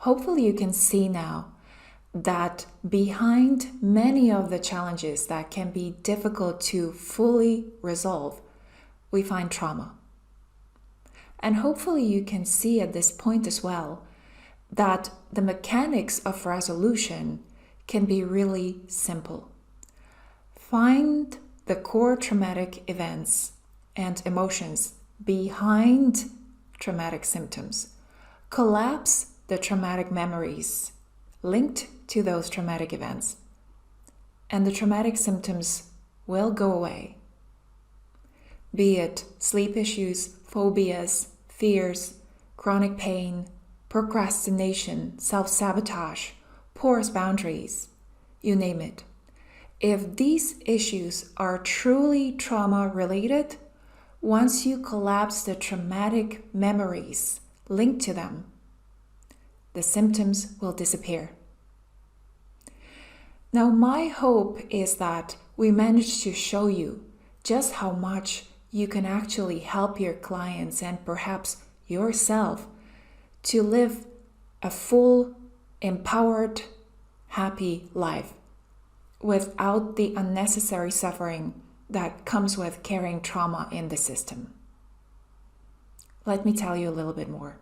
hopefully you can see now that behind many of the challenges that can be difficult to fully resolve, we find trauma. And hopefully you can see at this point as well that the mechanics of resolution can be really simple. Find the core traumatic events and emotions behind traumatic symptoms. Collapse the traumatic memories linked to those traumatic events, and the traumatic symptoms will go away. Be it sleep issues, phobias, fears, chronic pain, procrastination, self-sabotage, porous boundaries, you name it. If these issues are truly trauma-related, once you collapse the traumatic memories linked to them, the symptoms will disappear. Now, my hope is that we managed to show you just how much you can actually help your clients and perhaps yourself to live a full, empowered, happy life without the unnecessary suffering that comes with carrying trauma in the system. Let me tell you a little bit more.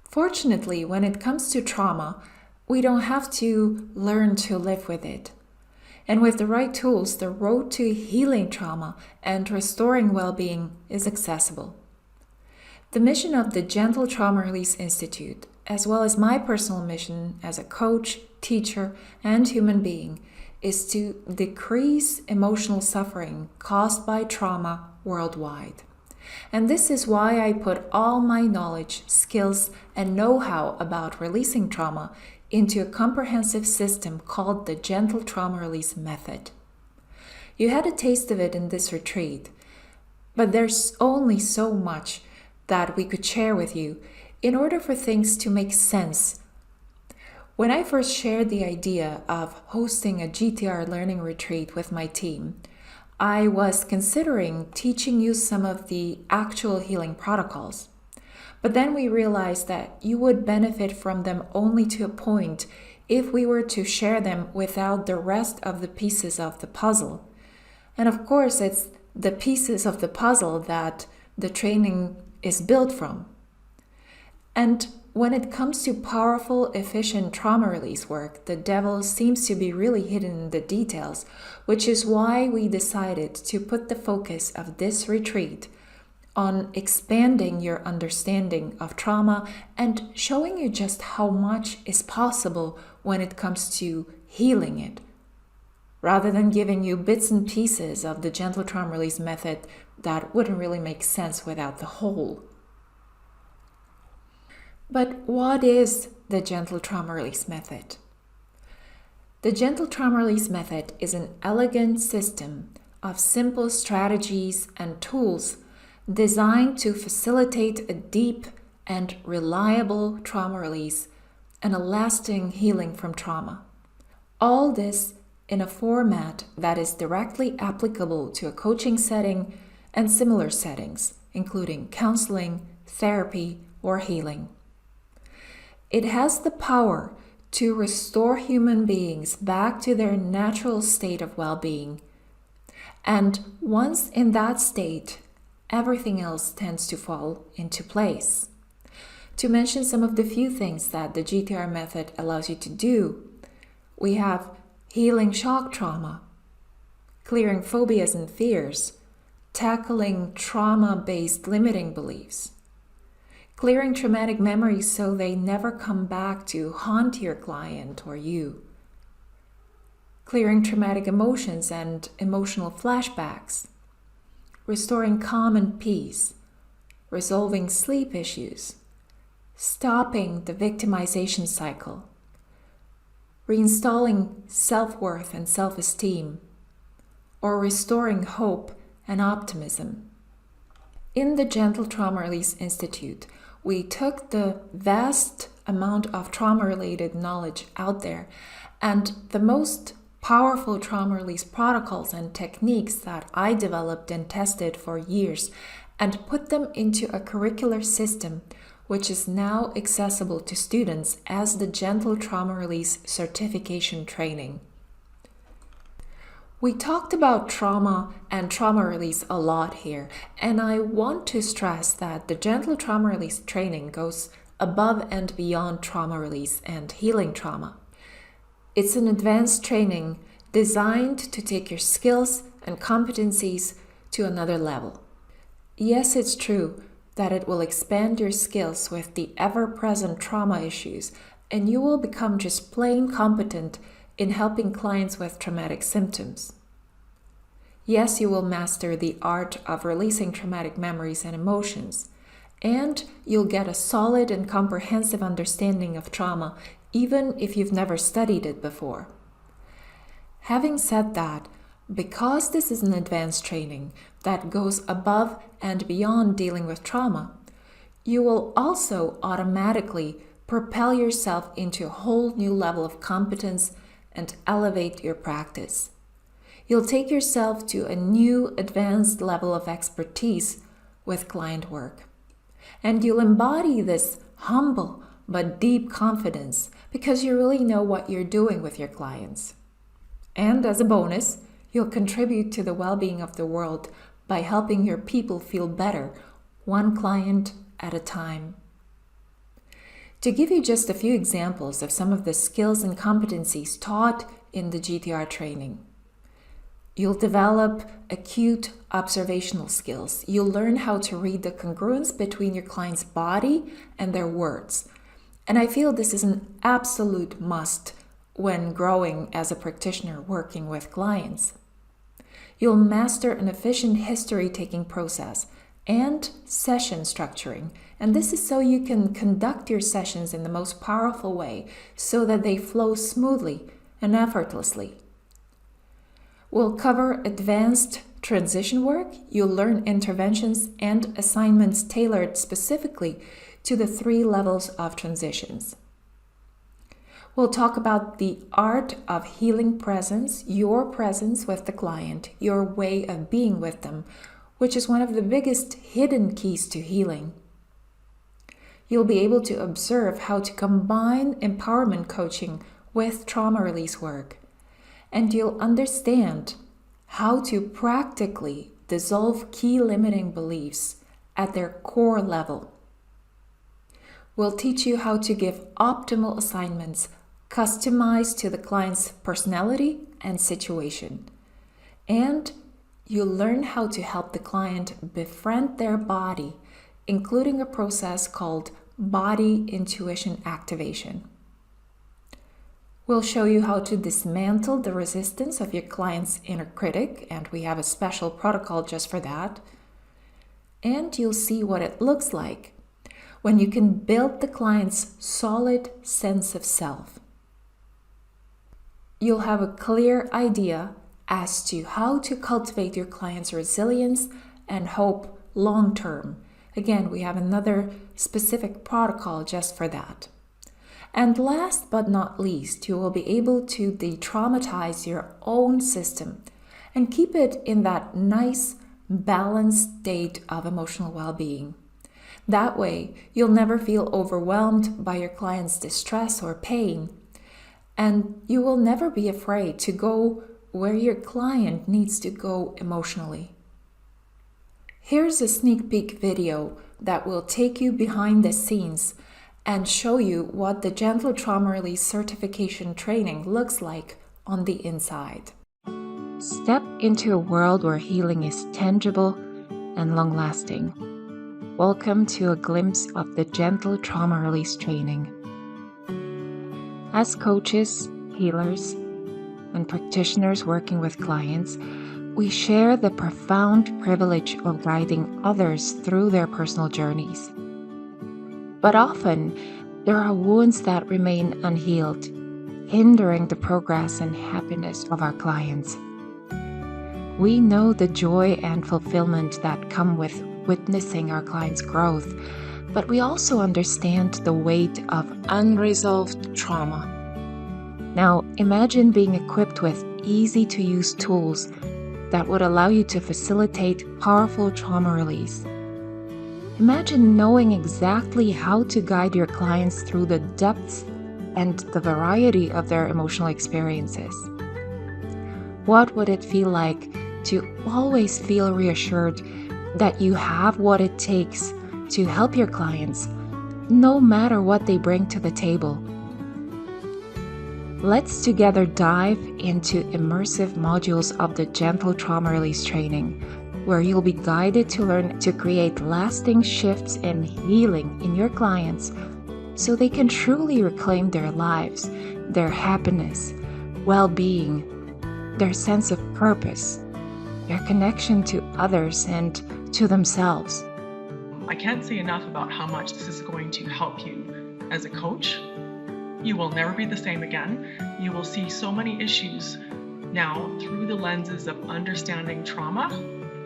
Fortunately, when it comes to trauma, we don't have to learn to live with it. And with the right tools, the road to healing trauma and restoring well-being is accessible. The mission of the Gentle Trauma Release Institute, as well as my personal mission as a coach, teacher, and human being, is to decrease emotional suffering caused by trauma worldwide. And this is why I put all my knowledge, skills, and know-how about releasing trauma into a comprehensive system called the Gentle Trauma Release Method. You had a taste of it in this retreat, but there's only so much that we could share with you in order for things to make sense. When I first shared the idea of hosting a GTR learning retreat with my team, I was considering teaching you some of the actual healing protocols. But then we realized that you would benefit from them only to a point if we were to share them without the rest of the pieces of the puzzle. And of course, it's the pieces of the puzzle that the training is built from. And when it comes to powerful, efficient trauma release work, the devil seems to be really hidden in the details, which is why we decided to put the focus of this retreat on expanding your understanding of trauma and showing you just how much is possible when it comes to healing it, rather than giving you bits and pieces of the Gentle Trauma Release Method that wouldn't really make sense without the whole. But what is the Gentle Trauma Release Method? The Gentle Trauma Release Method is an elegant system of simple strategies and tools designed to facilitate a deep and reliable trauma release and a lasting healing from trauma. All this in a format that is directly applicable to a coaching setting and similar settings, including counseling, therapy, or healing. It has the power to restore human beings back to their natural state of well-being. And once in that state, everything else tends to fall into place. To mention some of the few things that the GTR method allows you to do, we have healing shock trauma, clearing phobias and fears, tackling trauma-based limiting beliefs, clearing traumatic memories so they never come back to haunt your client or you, clearing traumatic emotions and emotional flashbacks, restoring calm and peace, resolving sleep issues, stopping the victimization cycle, reinstalling self-worth and self-esteem, or restoring hope and optimism. In the Gentle Trauma Release Institute, we took the vast amount of trauma-related knowledge out there and the most powerful trauma release protocols and techniques that I developed and tested for years and put them into a curricular system which is now accessible to students as the Gentle Trauma Release Certification Training. We talked about trauma and trauma release a lot here, and I want to stress that the Gentle Trauma Release training goes above and beyond trauma release and healing trauma. It's an advanced training designed to take your skills and competencies to another level. Yes, it's true that it will expand your skills with the ever-present trauma issues, and you will become just plain competent in helping clients with traumatic symptoms. Yes, you will master the art of releasing traumatic memories and emotions, and you'll get a solid and comprehensive understanding of trauma, even if you've never studied it before. Having said that, because this is an advanced training that goes above and beyond dealing with trauma, you will also automatically propel yourself into a whole new level of competence and elevate your practice. You'll take yourself to a new advanced level of expertise with client work. And you'll embody this humble but deep confidence because you really know what you're doing with your clients. And as a bonus, you'll contribute to the well-being of the world by helping your people feel better, one client at a time. To give you just a few examples of some of the skills and competencies taught in the GTR training. You'll develop acute observational skills. You'll learn how to read the congruence between your client's body and their words. And I feel this is an absolute must when growing as a practitioner working with clients. You'll master an efficient history-taking process and session structuring. And this is so you can conduct your sessions in the most powerful way so that they flow smoothly and effortlessly. We'll cover advanced transition work. You'll learn interventions and assignments tailored specifically to the 3 levels of transitions. We'll talk about the art of healing presence, your presence with the client, your way of being with them, which is one of the biggest hidden keys to healing. You'll be able to observe how to combine empowerment coaching with trauma release work. And you'll understand how to practically dissolve key limiting beliefs at their core level. We'll teach you how to give optimal assignments customized to the client's personality and situation. And you'll learn how to help the client befriend their body, including a process called body intuition activation. We'll show you how to dismantle the resistance of your client's inner critic, and we have a special protocol just for that. And you'll see what it looks like when you can build the client's solid sense of self. You'll have a clear idea as to how to cultivate your client's resilience and hope long term. Again, we have another specific protocol just for that. And last but not least, you will be able to de-traumatize your own system and keep it in that nice, balanced state of emotional well-being. That way, you'll never feel overwhelmed by your client's distress or pain, and you will never be afraid to go where your client needs to go emotionally. Here's a sneak peek video that will take you behind the scenes and show you what the Gentle Trauma Release Certification Training looks like on the inside. Step into a world where healing is tangible and long-lasting. Welcome to a glimpse of the Gentle Trauma Release Training. As coaches, healers, and practitioners working with clients, we share the profound privilege of guiding others through their personal journeys. But often, there are wounds that remain unhealed, hindering the progress and happiness of our clients. We know the joy and fulfillment that come with witnessing our clients' growth, but we also understand the weight of unresolved trauma. Now, imagine being equipped with easy-to-use tools that would allow you to facilitate powerful trauma release. Imagine knowing exactly how to guide your clients through the depths and the variety of their emotional experiences. What would it feel like to always feel reassured that you have what it takes to help your clients, no matter what they bring to the table? Let's together dive into immersive modules of the Gentle Trauma Release Training, where you'll be guided to learn to create lasting shifts and healing in your clients so they can truly reclaim their lives, their happiness, well-being, their sense of purpose, their connection to others and to themselves. I can't say enough about how much this is going to help you as a coach. You will never be the same again. You will see so many issues now through the lenses of understanding trauma.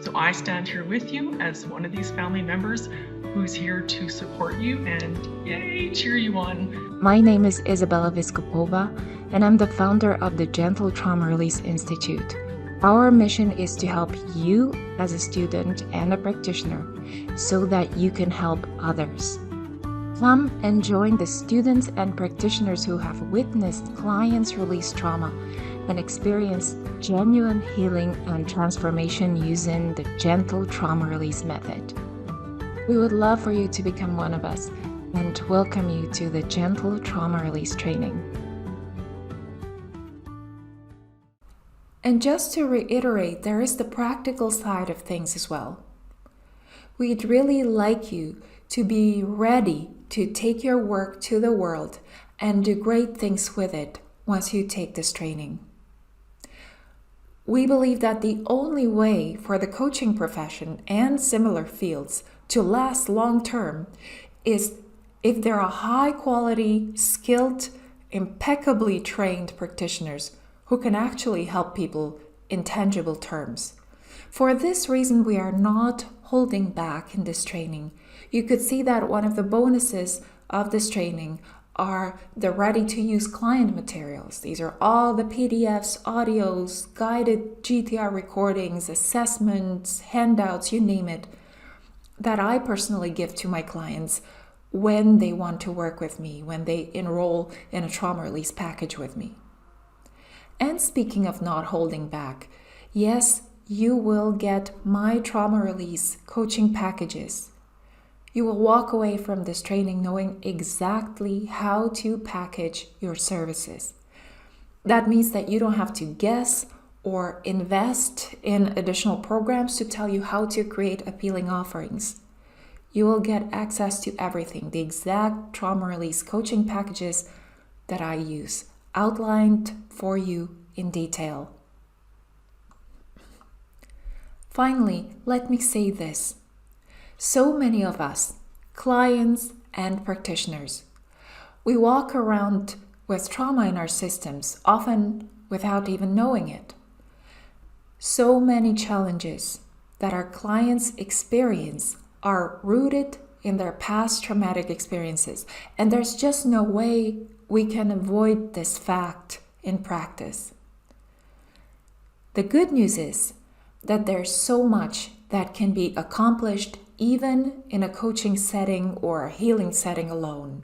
So I stand here with you as one of these family members who's here to support you and yay, cheer you on. My name is Isabella Viskopova, and I'm the founder of the Gentle Trauma Release Institute. Our mission is to help you as a student and a practitioner so that you can help others. Come and join the students and practitioners who have witnessed clients release trauma and experience genuine healing and transformation using the Gentle Trauma Release method. We would love for you to become one of us and welcome you to the Gentle Trauma Release Training. And just to reiterate, there is the practical side of things as well. We'd really like you to be ready to take your work to the world and do great things with it once you take this training. We believe that the only way for the coaching profession and similar fields to last long term is if there are high quality, skilled, impeccably trained practitioners who can actually help people in tangible terms. For this reason, we are not holding back in this training. You could see that one of the bonuses of this training are the ready-to-use client materials. These are all the PDFs, audios, guided GTR recordings, assessments, handouts, you name it, that I personally give to my clients when they want to work with me, when they enroll in a trauma release package with me. And speaking of not holding back, yes, you will get my trauma release coaching packages. You will walk away from this training knowing exactly how to package your services. That means that you don't have to guess or invest in additional programs to tell you how to create appealing offerings. You will get access to everything, the exact trauma release coaching packages that I use, outlined for you in detail. Finally, let me say this. So many of us, clients and practitioners, we walk around with trauma in our systems, often without even knowing it. So many challenges that our clients experience are rooted in their past traumatic experiences, and there's just no way we can avoid this fact in practice. The good news is that there's so much that can be accomplished even in a coaching setting or a healing setting alone.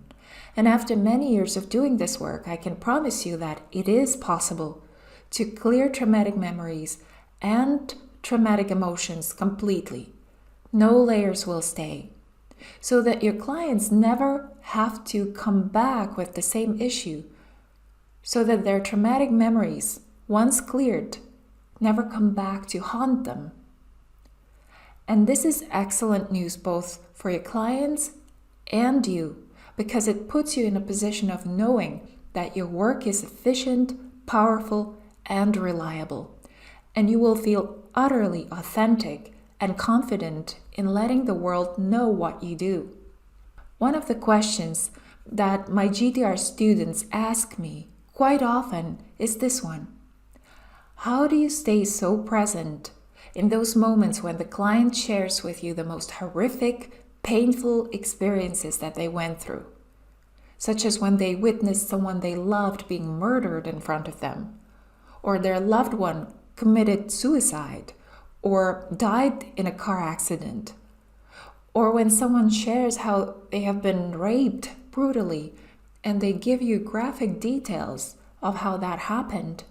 And after many years of doing this work, I can promise you that it is possible to clear traumatic memories and traumatic emotions completely. No layers will stay, so that your clients never have to come back with the same issue, so that their traumatic memories, once cleared, never come back to haunt them. And this is excellent news both for your clients and you, because it puts you in a position of knowing that your work is efficient, powerful, and reliable. And you will feel utterly authentic and confident in letting the world know what you do. One of the questions that my GTR students ask me quite often is this one. How do you stay so present in those moments when the client shares with you the most horrific, painful experiences that they went through, such as when they witnessed someone they loved being murdered in front of them, or their loved one committed suicide, or died in a car accident, Or when someone shares how they have been raped brutally and they give you graphic details of how that happened,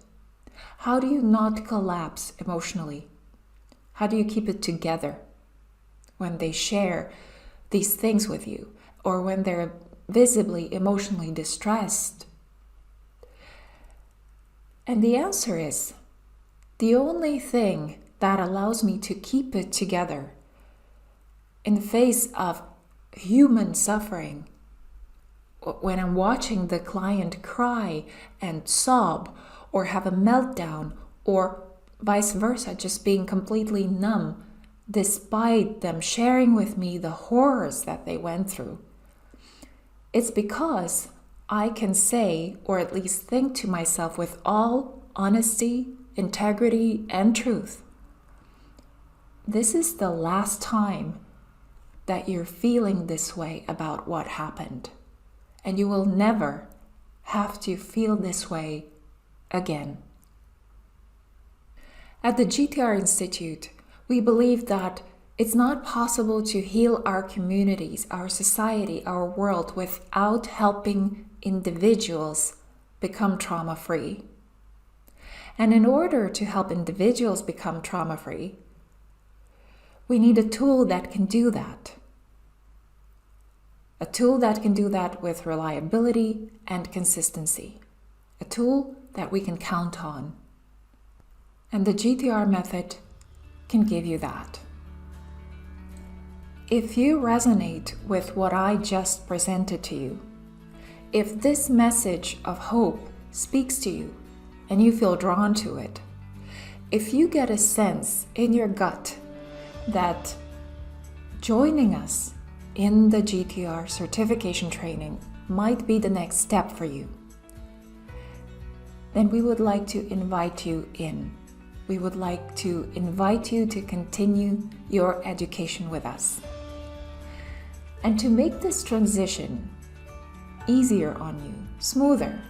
how do you not collapse emotionally? How do you keep it together when they share these things with you, or when they're visibly emotionally distressed? And the answer is, the only thing that allows me to keep it together in the face of human suffering, when I'm watching the client cry and sob or have a meltdown, or vice versa, just being completely numb, despite them sharing with me the horrors that they went through, it's because I can say, or at least think to myself with all honesty, integrity, and truth, this is the last time that you're feeling this way about what happened, and you will never have to feel this way again. At the GTR Institute, we believe that it's not possible to heal our communities, our society, our world without helping individuals become trauma-free. And in order to help individuals become trauma-free, we need a tool that can do that. A tool that can do that with reliability and consistency. A tool that we can count on. And the GTR method can give you that. If you resonate with what I just presented to you, if this message of hope speaks to you and you feel drawn to it, if you get a sense in your gut that joining us in the GTR certification training might be the next step for you, then we would like to invite you in. We would like to invite you to continue your education with us. And to make this transition easier on you, smoother,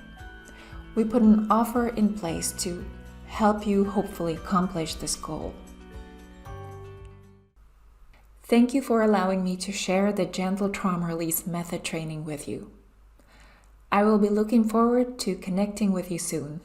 we put an offer in place to help you hopefully accomplish this goal. Thank you for allowing me to share the Gentle Trauma Release method training with you. I will be looking forward to connecting with you soon.